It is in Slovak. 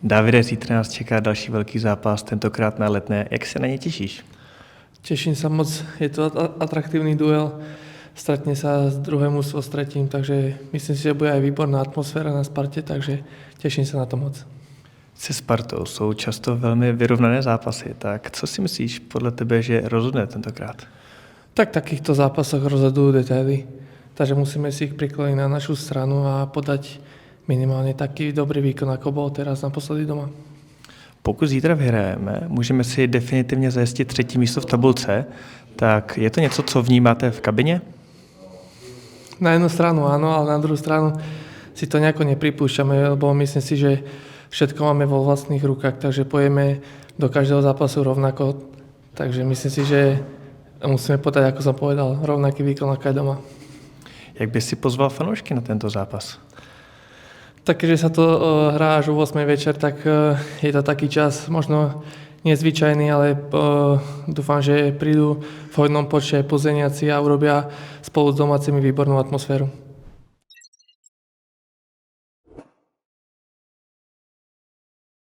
Davide, zítra nás čeká další velký zápas, tentokrát na Letné. Jak se na ně těšíš? Teším sa moc, je to atraktívny duel. Stretne sa druhé mužstvo s tretím, takže myslím si, že bude aj výborná atmosféra na Sparte, takže teším sa na to moc. Se Spartou jsou často velmi vyrovnané zápasy, tak co si myslíš podle tebe, že rozhodne tentokrát? Tak v takýchto zápasoch rozhodujú detaily, takže musíme si ich prikloniť na našu stranu a podať minimálne taký dobrý výkon, ako bol teraz naposledy doma. Pokud zítra vyhrajeme, můžeme si definitivně zajistit třetí místo v tabulce, tak je to něco, co vnímáte v kabině? Na jednu stranu áno, ale na druhú stranu si to nejako nepripúšťame, lebo myslím si, že všetko máme vo vlastných rukách, takže pojeme do každého zápasu rovnako. Takže myslím si, že musíme podať, ako som povedal, rovnaký výkon ako aj doma. Jak by si pozval fanoušky na tento zápas? Tak keďže sa to hrá až o 8 večer, tak je to taký čas možno nezvyčajný, ale dúfam, že prídu v hojnom počte Plzeniaci a urobia spolu s domácimi výbornú atmosféru.